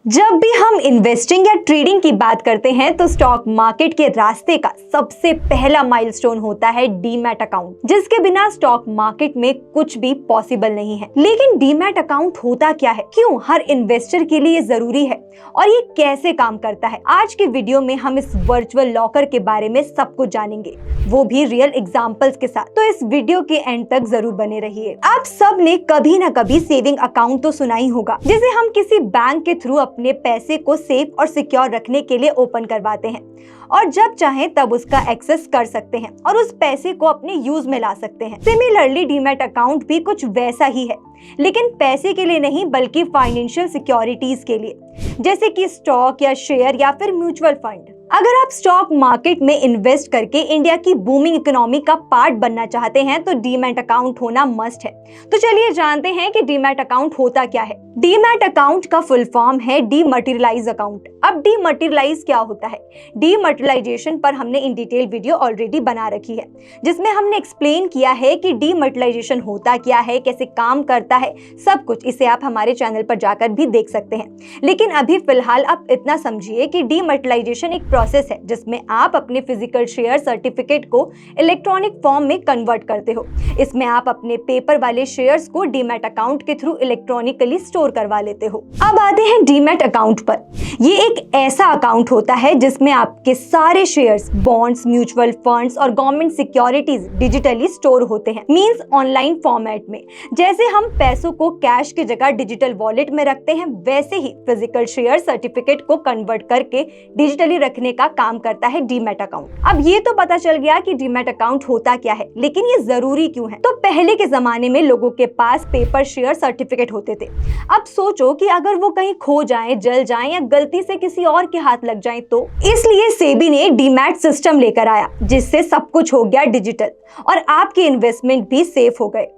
जब भी हम इन्वेस्टिंग या ट्रेडिंग की बात करते हैं तो स्टॉक मार्केट के रास्ते का सबसे पहला माइलस्टोन होता है डीमैट अकाउंट, जिसके बिना स्टॉक मार्केट में कुछ भी पॉसिबल नहीं है। लेकिन डीमैट अकाउंट होता क्या है, क्यों हर इन्वेस्टर के लिए जरूरी है और ये कैसे काम करता है, आज के वीडियो में हम इस वर्चुअल लॉकर के बारे में सब कुछ जानेंगे, वो भी रियल एग्जांपल्स के साथ। तो इस वीडियो के एंड तक जरूर बने रहिए। आप सब ने कभी ना कभी सेविंग अकाउंट तो सुना ही होगा, जिसे हम किसी बैंक के थ्रू अपने पैसे को सेफ और सिक्योर रखने के लिए ओपन करवाते हैं और जब चाहें तब उसका एक्सेस कर सकते हैं और उस पैसे को अपने यूज में ला सकते हैं। सिमिलरली डीमैट अकाउंट भी कुछ वैसा ही है, लेकिन पैसे के लिए नहीं बल्कि फाइनेंशियल सिक्योरिटीज के लिए, जैसे कि स्टॉक या शेयर या फिर म्यूचुअल फंड। अगर आप स्टॉक मार्केट में इन्वेस्ट करके इंडिया की बूमिंग इकोनॉमी का पार्ट बनना चाहते हैं तो डीमैट अकाउंट होना मस्ट है। तो चलिए जानते हैं कि डीमैट अकाउंट होता क्या है। डीमैट अकाउंट का फुल फॉर्म है डीमटेरियलाइज अकाउंट। अब डीमटेरियलाइज क्या होता है? डीमटेरियलाइजेशन पर हमने इन डिटेल वीडियो ऑलरेडी बना रखी है, जिसमें हमने एक्सप्लेन किया है कि डीमटेरियलाइजेशन होता क्या है, कैसे काम करता है, सब कुछ। इसे आप हमारे चैनल पर जाकर भी देख सकते हैं। लेकिन अभी फिलहाल आप इतना समझिए कि डीमटेरियलाइजेशन एक प्रोसेस है जिसमें आप अपने फिजिकल शेयर सर्टिफिकेट को इलेक्ट्रॉनिक फॉर्म में कन्वर्ट करते हो। इसमें आप अपने पेपर वाले शेयर्स को डीमैट अकाउंट के थ्रू इलेक्ट्रॉनिकली स्टोर करवा लेते हो। अब आते हैं डीमैट अकाउंट पर। ये एक ऐसा अकाउंट होता है जिसमें आपके सारे शेयर्स, बॉन्ड्स, म्यूचुअल फंड्स और गवर्नमेंट सिक्योरिटीज डिजिटली स्टोर होते हैं, मींस ऑनलाइन फॉर्मेट में। जैसे हम पैसों को कैश की जगह डिजिटल वॉलेट में रखते हैं, वैसे ही फिजिकल शेयर सर्टिफिकेट को कन्वर्ट करके डिजिटली रखने का काम करता है डीमैट अकाउंट। अब ये तो पता चल गया कि डीमैट अकाउंट होता क्या है, लेकिन ये जरूरी क्यों है? तो पहले के जमाने में लोगों के पास पेपर शेयर सर्टिफिकेट होते थे। अब सोचो कि अगर वो कहीं खो जाएं, जल जाएं या गलती से किसी और के हाथ लग जाएं तो। इसलिए सेबी ने डीमैट सिस्टम लेकर आया, जिससे सब कुछ हो गया डिजिटल और आपके इन्वेस्टमेंट भी सेफ हो गए।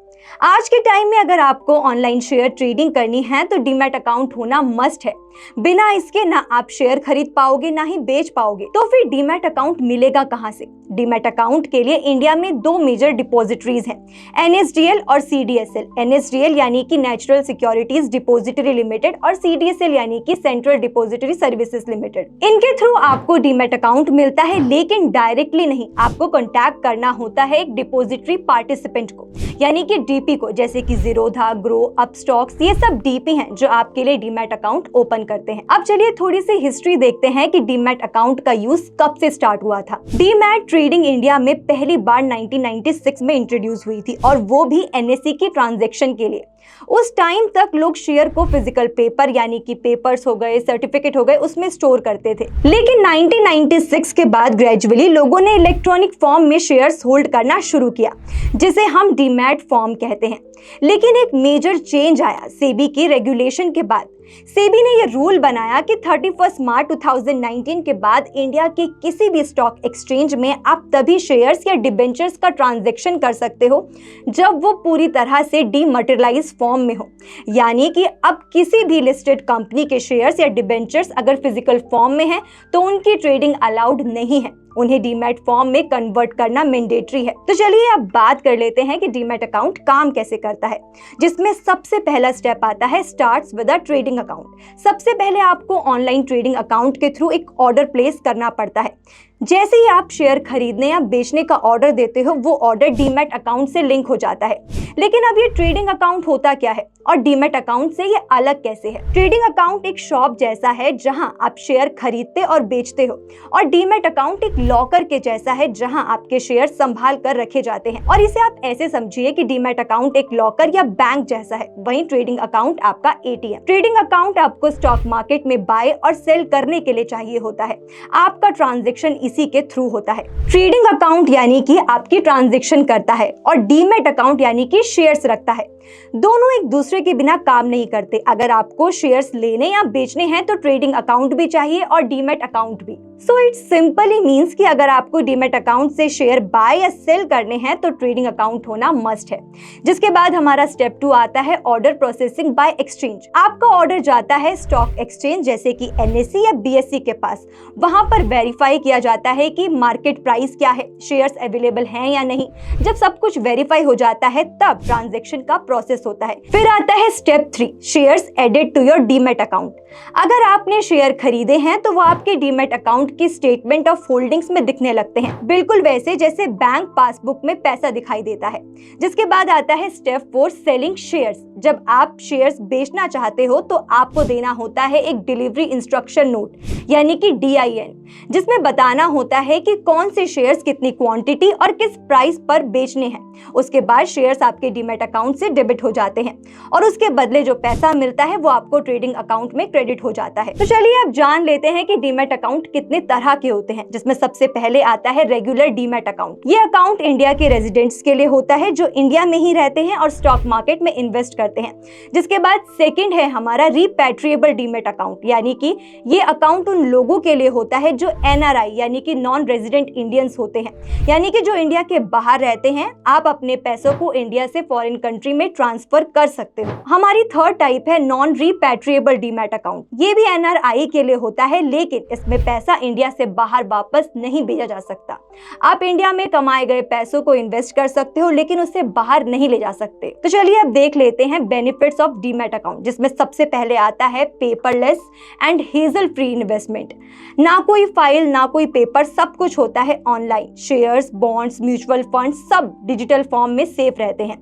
आज के टाइम में अगर आपको ऑनलाइन शेयर ट्रेडिंग करनी है तो डीमैट अकाउंट होना मस्ट है। बिना इसके ना आप शेयर खरीद पाओगे ना ही बेच पाओगे। तो फिर डीमैट अकाउंट मिलेगा कहां से? डीमैट अकाउंट के लिए इंडिया में दो मेजर डिपॉजिटरीज हैं, एनएसडीएल और सीडीएसएल। एनएसडीएल यानी कि नेचुरल सिक्योरिटीज डिपॉजिटरी लिमिटेड और सीडीएसएल यानी कि सेंट्रल डिपॉजिटरी सर्विसेज लिमिटेड। इनके थ्रू आपको डीमैट अकाउंट मिलता है, लेकिन डायरेक्टली नहीं, आपको कॉन्टैक्ट करना होता है एक डिपॉजिटरी पार्टिसिपेंट को, यानी कि डीपी को, जैसे कि जीरोधा, ग्रो, अपस्टॉक्स। ये सब डीपी हैं जो आपके लिए डीमैट अकाउंट ओपन करते हैं। अब चलिए थोड़ी सी हिस्ट्री देखते हैं कि डीमैट अकाउंट का यूज कब से स्टार्ट हुआ था। डीमैट ट्रेडिंग इंडिया में पहली बार 1996 में इंट्रोड्यूस हुई थी और वो भी एनएसई की ट्रांजैक्शन के लिए। उस टाइम तक लोग शेयर को फिजिकल पेपर यानी कि पेपर्स हो गए, सर्टिफिकेट हो गए, उसमें स्टोर करते थे। लेकिन 1996 के बाद ग्रेजुअली लोगों ने इलेक्ट्रॉनिक फॉर्म में शेयर्स होल्ड करना शुरू किया, जिसे हम डीमैट फॉर्म कहते हैं। लेकिन एक मेजर चेंज आया सेबी की रेगुलेशन के बाद। सेबी ने यह रूल बनाया कि 31 मार्च 2019 के बाद इंडिया के किसी भी स्टॉक एक्सचेंज में आप तभी शेयर्स या डिबेंचर्स का ट्रांजैक्शन कर सकते हो जब वो पूरी तरह से डीमटेरियलाइज फॉर्म में हो। यानी कि अब किसी भी लिस्टेड कंपनी के शेयर्स या डिबेंचर्स अगर फिजिकल फॉर्म में हैं तो उनकी ट्रेडिंग अलाउड नहीं है, उन्हें डीमैट फॉर्म में कन्वर्ट करना मैंडेटरी है। तो चलिए अब बात कर लेते हैं कि डीमैट अकाउंट काम कैसे करता है, जिसमें सबसे पहला स्टेप आता है starts with a trading account. सबसे पहले आपको ऑनलाइन ट्रेडिंग अकाउंट के थ्रू एक ऑर्डर प्लेस करना पड़ता है। जैसे ही आप शेयर खरीदने या बेचने का ऑर्डर देते हो, वो ऑर्डर डीमैट अकाउंट से लिंक हो जाता है। लेकिन अब ये ट्रेडिंग अकाउंट होता क्या है और डीमैट अकाउंट से ये अलग कैसे है? ट्रेडिंग अकाउंट एक शॉप जैसा है जहां आप शेयर खरीदते और बेचते हो, और डीमैट अकाउंट एक लॉकर के जैसा है जहां आपके शेयर संभाल कर रखे जाते हैं। और इसे आप ऐसे समझिए कि डीमैट अकाउंट एक लॉकर या बैंक जैसा है, वहीं ट्रेडिंग अकाउंट आपका एटीएम। ट्रेडिंग अकाउंट आपको स्टॉक मार्केट में बाय और सेल करने के लिए चाहिए होता है, आपका ट्रांजेक्शन इसी के थ्रू होता है। ट्रेडिंग अकाउंट यानी कि आपकी ट्रांजैक्शन करता है और डीमैट अकाउंट यानी कि शेयर्स रखता है। दोनों एक दूसरे के बिना काम नहीं करते। अगर आपको शेयर्स लेने या बेचने हैं तो ट्रेडिंग अकाउंट भी चाहिए और डीमैट अकाउंट भी। सो इट सिंपली मींस कि अगर आपको डीमैट अकाउंट से शेयर बाय या सेल करने हैं तो ट्रेडिंग अकाउंट होना मस्ट है। जिसके बाद हमारा स्टेप 2 आता है ऑर्डर प्रोसेसिंग बाय एक्सचेंज। आपका ऑर्डर जाता है स्टॉक एक्सचेंज जैसे कि एनएसई या बीएसई के पास। वहां पर वेरीफाई किया जाता है कि मार्केट प्राइस क्या है, शेयर्स अवेलेबल हैं या नहीं। जब सब कुछ वेरीफाई हो जाता है तब ट्रांजैक्शन का प्रोसेस होता है। फिर आता है step 3, shares added to your demat account. अगर आपने शेयर खरीदे हैं तो वो आपके डीमैट अकाउंट की स्टेटमेंट ऑफ होल्डिंग्स में दिखने लगते हैं, बिल्कुल वैसे जैसे बैंक पासबुक में पैसा दिखाई देता है। जिसके बाद आता है स्टेप 4, सेलिंग शेयर्स। जब आप शेयर्स बेचना चाहते हो तो आपको देना होता है एक डिलीवरी इंस्ट्रक्शन नोट यानी कि DIN, जिसमें बताना होता है कि कौन से शेयर्स कितनी क्वांटिटी और किस प्राइस पर बेचने हैं। उसके बाद शेयर्स आपके डीमैट अकाउंट से डेबिट हो जाते हैं और उसके बदले जो पैसा मिलता है वो आपको ट्रेडिंग अकाउंट में क्रेडिट हो जाता है। तो चलिए अब जान लेते हैं कि डीमैट अकाउंट कितने तरह के होते हैं, जिसमें सबसे पहले आता है रेगुलर डीमैट अकाउंट। ये अकाउंट इंडिया के रेजिडेंट्स के लिए होता है जो इंडिया में ही रहते हैं और स्टॉक मार्केट में इन्वेस्ट करते हैं। जिसके बाद सेकंड है हमारा रिपैट्रिएबल डीमैट अकाउंट, यानी कि ये अकाउंट उन लोगों के लिए होता है जो NRI यानी कि नॉन रेजिडेंट इंडियंस होते हैं, यानी कि जो इंडिया के बाहर रहते हैं। आप अपने पैसों को इंडिया से फॉरेन कंट्री में ट्रांसफर कर सकते हो। हमारी थर्ड टाइप है नॉन रिपैट्रिएबल डीमैट अकाउंट। ये भी NRI के लिए होता है, लेकिन इसमें पैसा इंडिया से बाहर वापस नहीं भेजा जा सकता। आप इंडिया में कमाए गए पैसों को इन्वेस्ट कर सकते हो लेकिन उसे बाहर नहीं ले जा सकते। तो चलिए अब देख लेते हैं बेनिफिट्स ऑफ डीमैट अकाउंट, जिसमें सबसे पहले आता है paperless and hazel free investment. ना कोई फाइल ना कोई पेपर, सब कुछ होता है online. Shares, bonds, mutual fund सब डिजिटल फॉर्म में सेफ रहते हैं।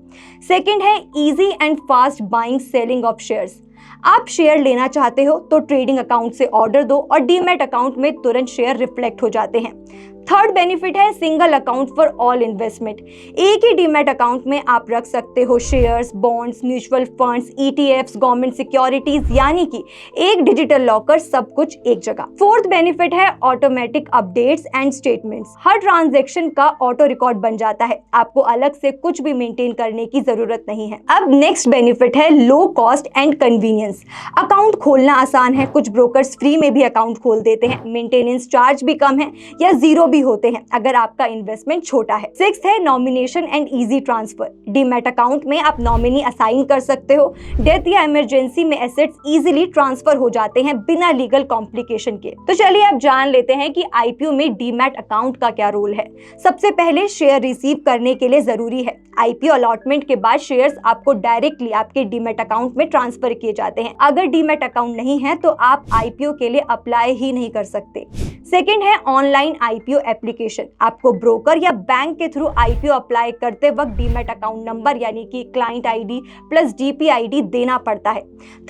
सेकंड है easy and fast buying selling of shares. आप शेयर लेना चाहते हो तो ट्रेडिंग अकाउंट से ऑर्डर दो और डीमैट अकाउंट में तुरंत शेयर रिफ्लेक्ट हो जाते हैं। थर्ड बेनिफिट है single account for all investment. एक ही डीमैट अकाउंट में आप रख सकते हो shares, bonds, mutual funds, ETFs, government securities, यानी कि एक डिजिटल लॉकर, सब कुछ एक जगह। फोर्थ बेनिफिट है automatic updates and statements. Her transaction का ऑटो रिकॉर्ड बन जाता है, आपको अलग से कुछ भी मेंटेन करने की जरूरत नहीं है। अब नेक्स्ट बेनिफिट है low cost and convenience. Account खोलना आसान है, कुछ ब्रोकर्स फ्री में भी अकाउंट खोल देते हैं। मेंटेनेंस चार्ज भी कम है या जीरो भी होते हैं अगर आपका इन्वेस्टमेंट छोटा है। सिक्स्थ है nomination and easy transfer. Demat account में आप नॉमिनी असाइन कर सकते हो। डेथ या इमरजेंसी में एसेट्स इजीली ट्रांसफर हो जाते हैं बिना लीगल कॉम्प्लिकेशन के। तो चलिए अब जान लेते हैं कि IPO में डीमैट अकाउंट का क्या रोल है। सबसे पहले शेयर रिसीव करने के लिए जरूरी है। IPO अलॉटमेंट के बाद शेयर्स आपको डायरेक्टली आपके डीमैट अकाउंट में ट्रांसफर किए जाते हैं। अगर डीमैट अकाउंट नहीं है तो आप IPO के लिए अप्लाई ही नहीं कर सकते। सेकंड है ऑनलाइन IPO एप्लीकेशन। आपको ब्रोकर या बैंक के थ्रू IPO अप्लाई करते वक्त डीमैट अकाउंट नंबर यानी कि क्लाइंट ID प्लस DPID देना पड़ता है।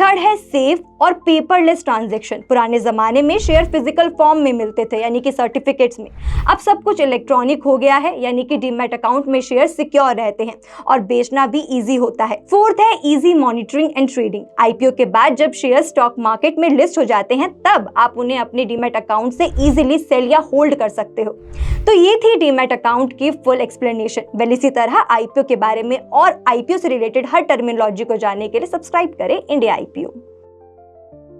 थर्ड है सेफ और पेपरलेस ट्रांजैक्शन। पुराने जमाने में शेयर फिजिकल फॉर्म में मिलते थे यानी कि सर्टिफिकेट्स में, अब सब कुछ इलेक्ट्रॉनिक हो गया है, यानी कि डीमैट अकाउंट में शेयर सिक्योर रहते हैं और बेचना भी इजी होता है। फोर्थ है easy monitoring and trading. IPO के बाद जब शेयर स्टॉक मार्केट में लिस्ट हो जाते हैं तब आप उन्हें अपने डीमैट अकाउंट से इजीली सेल या होल्ड कर सकते हो। तो ये थी डीमैट अकाउंट की फुल एक्सप्लेनेशन। वेल इसी तरह IPO के बारे में और IPO से रिलेटेड हर टर्मिनोलॉजी को जानने के लिए सब्सक्राइब करें इंडिया IPO।